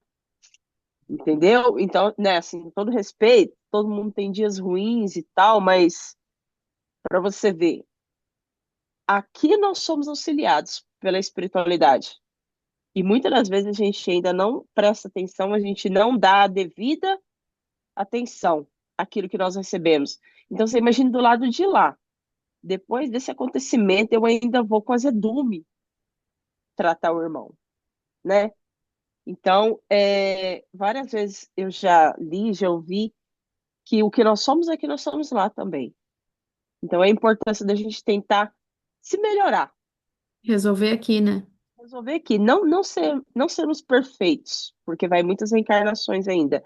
Entendeu? Então, né, assim, com todo respeito, todo mundo tem dias ruins e tal, mas para você ver, aqui nós somos auxiliados pela espiritualidade. E muitas das vezes a gente ainda não presta atenção, a gente não dá a devida atenção àquilo que nós recebemos. Então, você imagina do lado de lá. Depois desse acontecimento, eu ainda vou com azedume tratar o irmão, né? Então, várias vezes eu já li, já ouvi que o que nós somos aqui, nós somos lá também. Então, a importância da gente tentar se melhorar, Resolver aqui, né? resolver aqui, não sermos perfeitos, porque vai muitas reencarnações ainda,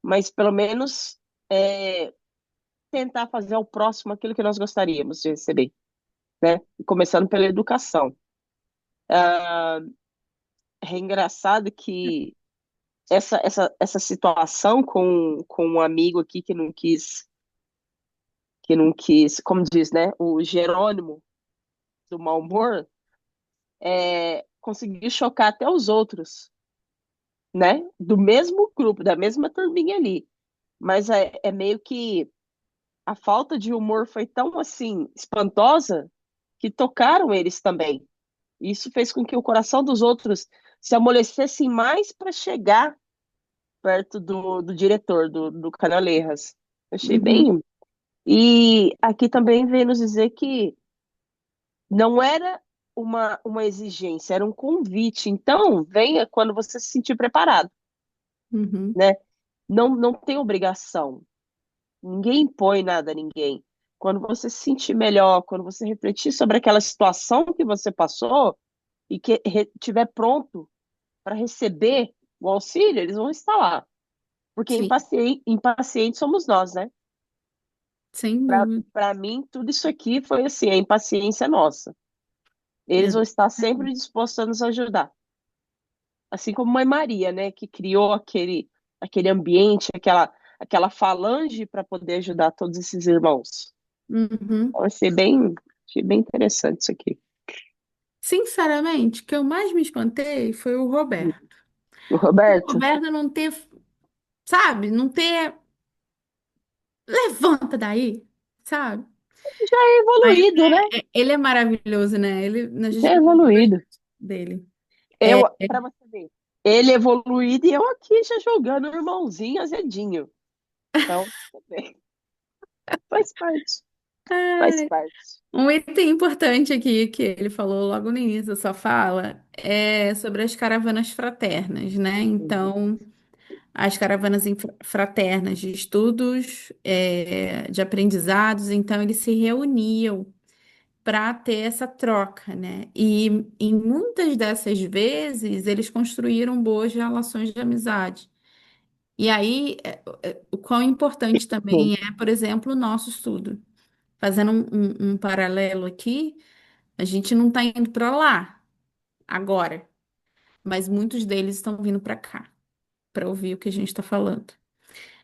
mas pelo menos tentar fazer ao próximo aquilo que nós gostaríamos de receber, né? E começando pela educação. É engraçado que essa situação com um amigo aqui que não quis, como diz, né? O Jerônimo do mau humor, conseguiu chocar até os outros, né? Do mesmo grupo, da mesma turminha ali. Mas é meio que a falta de humor foi tão assim espantosa que tocaram eles também, Isso fez com que o coração dos outros se amolecesse mais para chegar perto do diretor, do Canaleiras. Achei Uhum, bem. E aqui também vem nos dizer que não era uma exigência, era um convite. Então, venha quando você se sentir preparado, uhum, né? Não tem obrigação. Ninguém impõe nada a ninguém. Quando você se sentir melhor, quando você refletir sobre aquela situação que você passou e que estiver pronto para receber o auxílio, eles vão estar lá. Porque sim, impacientes somos nós, né? sem dúvida. Para mim, tudo isso aqui foi assim, a impaciência nossa. Eles vão estar sempre Exatamente. dispostos a nos ajudar. Assim como Mãe Maria, né, que criou aquele ambiente, aquela falange para poder ajudar todos esses irmãos. Uhum. Então, achei bem interessante isso aqui. Sinceramente, o que eu mais me espantei foi o Roberto. O O Roberto Roberto não ter, sabe, não ter. Levanta daí, sabe? já é Mas evoluído, né? ele é maravilhoso, né? A Já gente é gosta evoluído. bastante dele. Eu, para você ver, ele evoluído e eu aqui já jogando o irmãozinho azedinho. Então, faz parte, faz parte. Um item importante aqui que ele falou logo no início da sua fala é sobre as caravanas fraternas, né? Uhum. Então, as caravanas fraternas de estudos, de aprendizados, então eles se reuniam para ter essa troca, né? E em muitas dessas vezes eles construíram boas relações de amizade. E aí, o quão importante também é, por exemplo, o nosso estudo. Fazendo um paralelo aqui, a gente não está indo para lá agora, mas muitos deles estão vindo para cá para ouvir o que a gente está falando.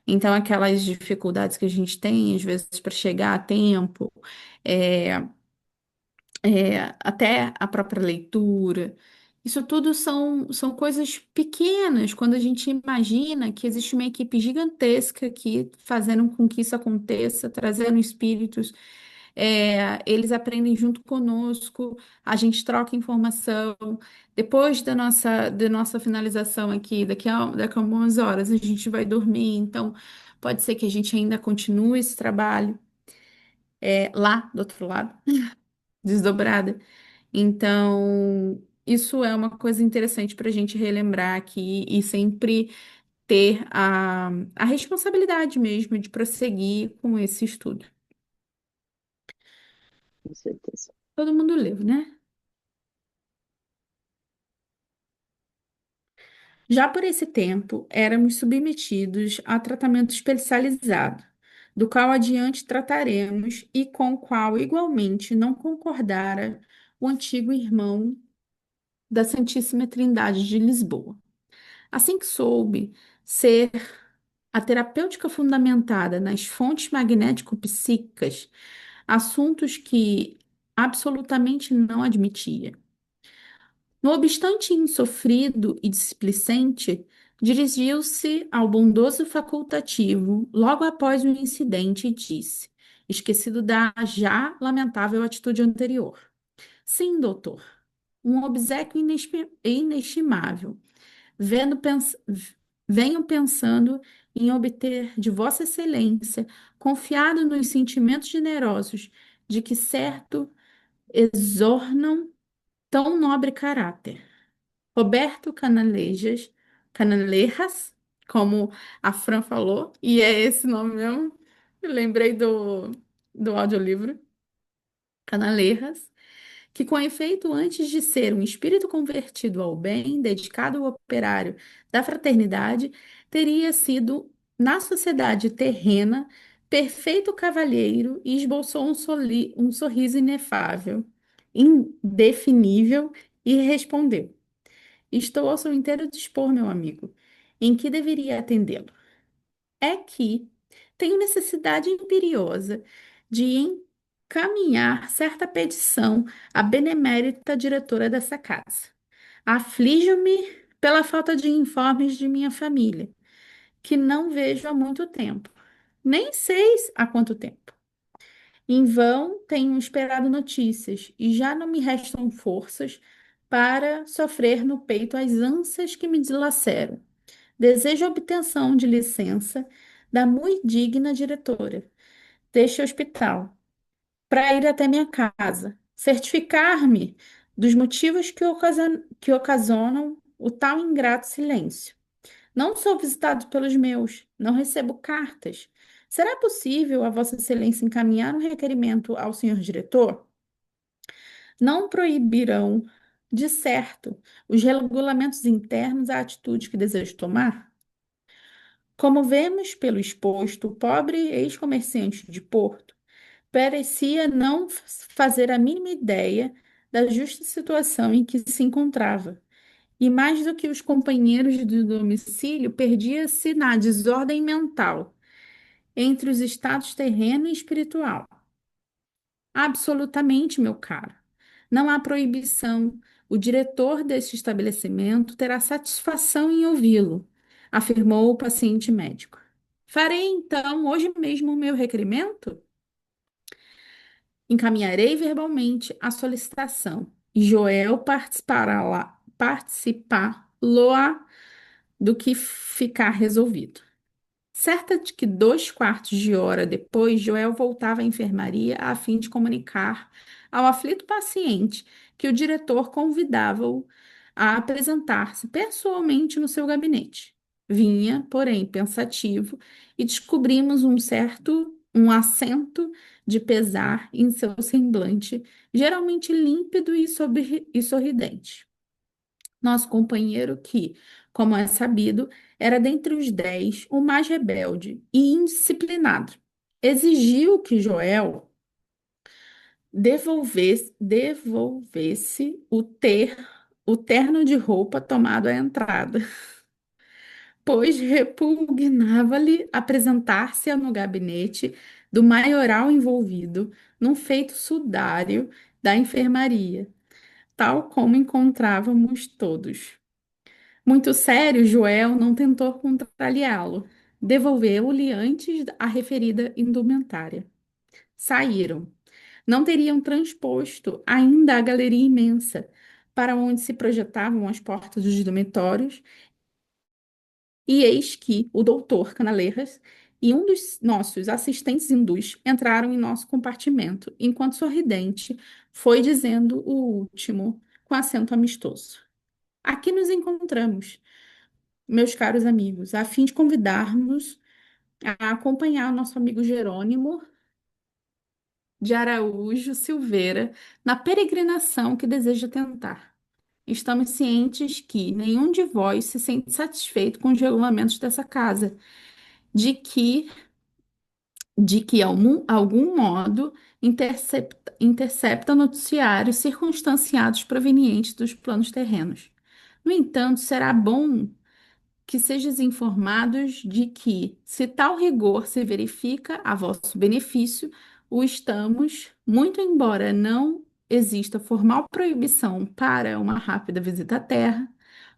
Então, aquelas dificuldades que a gente tem, às vezes, para chegar a tempo, é, até a própria leitura. Isso tudo são coisas pequenas, quando a gente imagina que existe uma equipe gigantesca aqui fazendo com que isso aconteça, trazendo espíritos. Eles aprendem junto conosco, a gente troca informação. Depois da nossa finalização aqui, daqui a algumas horas, a gente vai dormir, então pode ser que a gente ainda continue esse trabalho lá do outro lado, desdobrada. Então, isso é uma coisa interessante para a gente relembrar aqui e sempre ter a responsabilidade mesmo de prosseguir com esse estudo. Com certeza. Todo mundo leu, né? Já por esse tempo, éramos submetidos a tratamento especializado, do qual adiante trataremos e com o qual igualmente não concordara o antigo irmão da Santíssima Trindade de Lisboa. Assim que soube ser a terapêutica fundamentada nas fontes magnético-psíquicas, assuntos que absolutamente não admitia. No obstante insofrido e displicente, dirigiu-se ao bondoso facultativo logo após o incidente e disse, esquecido da já lamentável atitude anterior: Sim, doutor, um obséquio inestimável. Vendo pens- Venho pensando em obter de Vossa Excelência, confiado nos sentimentos generosos de que certo exornam tão nobre caráter. Roberto Canalejas, como a Fran falou, e é esse nome mesmo. Eu lembrei do audiolivro, Canalejas, que com efeito, antes de ser um espírito convertido ao bem, dedicado ao operário da fraternidade, teria sido, na sociedade terrena, perfeito cavalheiro e esboçou um sorriso inefável, indefinível, e respondeu: Estou ao seu inteiro dispor, meu amigo. Em que deveria atendê-lo? É que tenho necessidade imperiosa de encaminhar certa petição à benemérita diretora dessa casa. Aflijo-me pela falta de informes de minha família, que não vejo há muito tempo. Nem sei há quanto tempo. Em vão tenho esperado notícias e já não me restam forças para sofrer no peito as ânsias que me dilaceram. Desejo a obtenção de licença da muito digna diretora deste hospital para ir até minha casa, certificar-me dos motivos que ocasionam o tal ingrato silêncio. Não sou visitado pelos meus, não recebo cartas. Será possível a Vossa Excelência encaminhar um requerimento ao senhor diretor? Não proibirão, de certo, os regulamentos internos a atitude que desejo tomar? Como vemos pelo exposto, o pobre ex-comerciante de Porto parecia não fazer a mínima ideia da justa situação em que se encontrava. E mais do que os companheiros do domicílio, perdia-se na desordem mental entre os estados terreno e espiritual. Absolutamente, meu caro. Não há proibição. O diretor deste estabelecimento terá satisfação em ouvi-lo, afirmou o paciente médico. Farei então hoje mesmo o meu requerimento? Encaminharei verbalmente a solicitação e Joel participar-lo-á do que ficar resolvido. Certa de que 2 quartos de hora depois, Joel voltava à enfermaria a fim de comunicar ao aflito paciente que o diretor convidava-o a apresentar-se pessoalmente no seu gabinete. Vinha, porém, pensativo, e descobrimos um acento de pesar em seu semblante, geralmente límpido e sorridente. Nosso companheiro que, como é sabido, era dentre os 10 o mais rebelde e indisciplinado. Exigiu que Joel devolvesse o terno de roupa tomado à entrada, pois repugnava-lhe apresentar-se no gabinete do maioral envolvido num feito sudário da enfermaria, tal como encontrávamos todos. Muito sério, Joel não tentou contrariá-lo. Devolveu-lhe antes a referida indumentária. Saíram. Não teriam transposto ainda a galeria imensa, para onde se projetavam as portas dos dormitórios, e eis que o doutor Canaleiras e um dos nossos assistentes hindus entraram em nosso compartimento, enquanto sorridente foi dizendo o último, com acento amistoso. Aqui nos encontramos, meus caros amigos, a fim de convidarmos a acompanhar o nosso amigo Jerônimo de Araújo Silveira na peregrinação que deseja tentar. Estamos cientes que nenhum de vós se sente satisfeito com os regulamentos dessa casa, de que, de que algum modo intercepta noticiários circunstanciados provenientes dos planos terrenos. No entanto, será bom que sejais informados de que, se tal rigor se verifica a vosso benefício, o estamos, muito embora não exista formal proibição para uma rápida visita à Terra,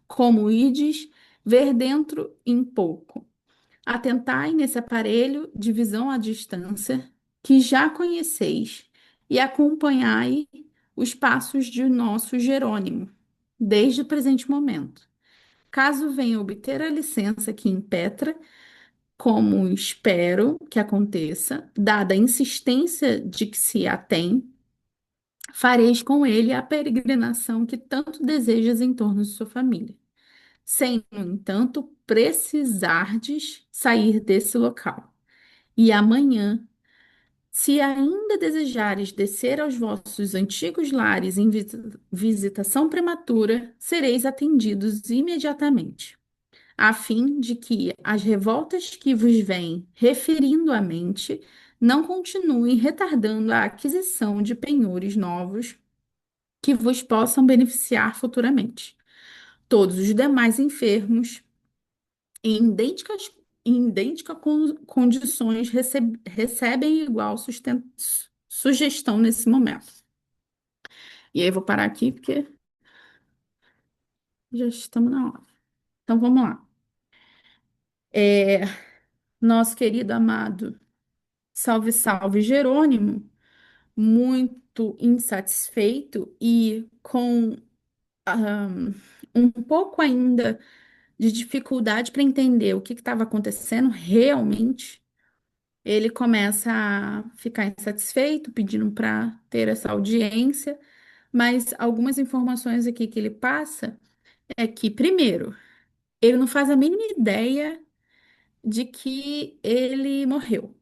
como ides ver dentro em pouco. Atentai nesse aparelho de visão à distância, que já conheceis, e acompanhai os passos de nosso Jerônimo, desde o presente momento. Caso venha obter a licença que impetra, como espero que aconteça, dada a insistência de que se a tem, fareis com ele a peregrinação que tanto desejas em torno de sua família. Sem, no entanto, precisardes sair desse local. E amanhã, se ainda desejares descer aos vossos antigos lares em visitação prematura, sereis atendidos imediatamente, a fim de que as revoltas que vos vêm referindo à mente não continuem retardando a aquisição de penhores novos que vos possam beneficiar futuramente. Todos os demais enfermos, em idênticas condições, recebem igual sugestão nesse momento. E aí eu vou parar aqui porque já estamos na hora. Então vamos lá. É, nosso querido amado Salve, salve, Jerônimo, muito insatisfeito e com um pouco ainda de dificuldade para entender o que estava acontecendo realmente, ele começa a ficar insatisfeito, pedindo para ter essa audiência, mas algumas informações aqui que ele passa é que, primeiro, ele não faz a mínima ideia de que ele morreu,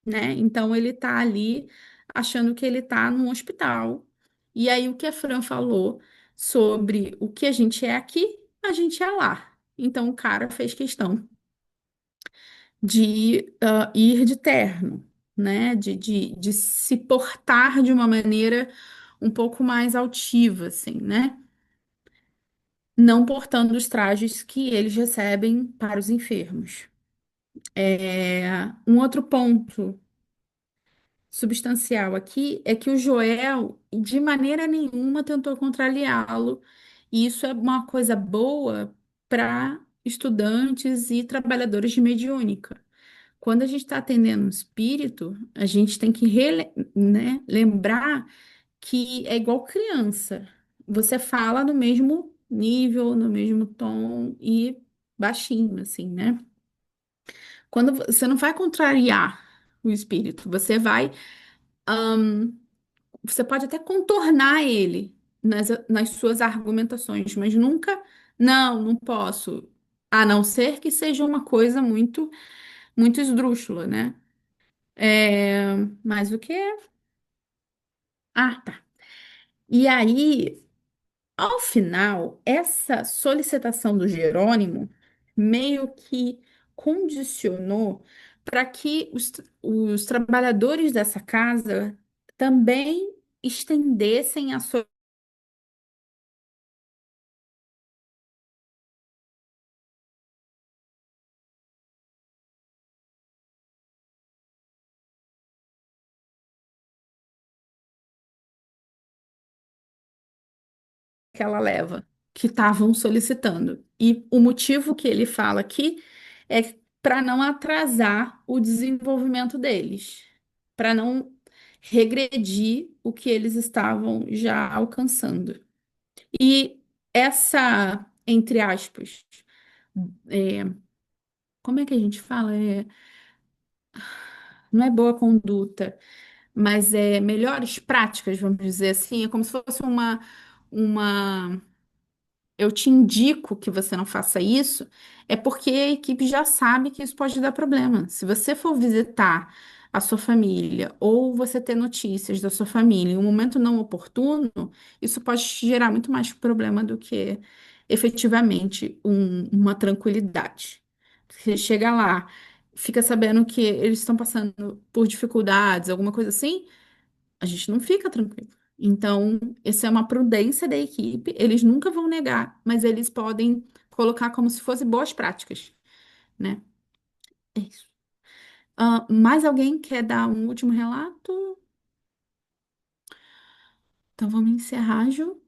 né? Então ele tá ali achando que ele tá num hospital. E aí o que a Fran falou sobre o que a gente é aqui, a gente é lá. Então o cara fez questão de ir de terno, né? De se portar de uma maneira um pouco mais altiva, assim, né? Não portando os trajes que eles recebem para os enfermos. Um outro ponto substancial aqui é que o Joel, de maneira nenhuma, tentou contrariá-lo, e isso é uma coisa boa para estudantes e trabalhadores de mediúnica. Quando a gente está atendendo um espírito, a gente tem que né, lembrar que é igual criança. Você fala no mesmo nível, no mesmo tom e baixinho, assim, né? Quando você não vai contrariar o espírito, você pode até contornar ele nas suas argumentações, mas nunca, não posso, a não ser que seja uma coisa muito esdrúxula, né? É, mas o que? Ah, tá. E aí, ao final, essa solicitação do Jerônimo meio que condicionou para que os trabalhadores dessa casa também estendessem a sua que ela leva, que estavam solicitando. E o motivo que ele fala aqui é para não atrasar o desenvolvimento deles, para não regredir o que eles estavam já alcançando. E essa, entre aspas, é, como é que a gente fala? Não é boa conduta, mas é melhores práticas, vamos dizer assim, é como se fosse uma eu te indico que você não faça isso, é porque a equipe já sabe que isso pode dar problema. Se você for visitar a sua família ou você ter notícias da sua família em um momento não oportuno, isso pode gerar muito mais problema do que efetivamente uma tranquilidade. Você chega lá, fica sabendo que eles estão passando por dificuldades, alguma coisa assim, a gente não fica tranquilo. Então, essa é uma prudência da equipe, eles nunca vão negar, mas eles podem colocar como se fossem boas práticas, né? É isso. Mais alguém quer dar um último relato? Então, vamos encerrar, Ju.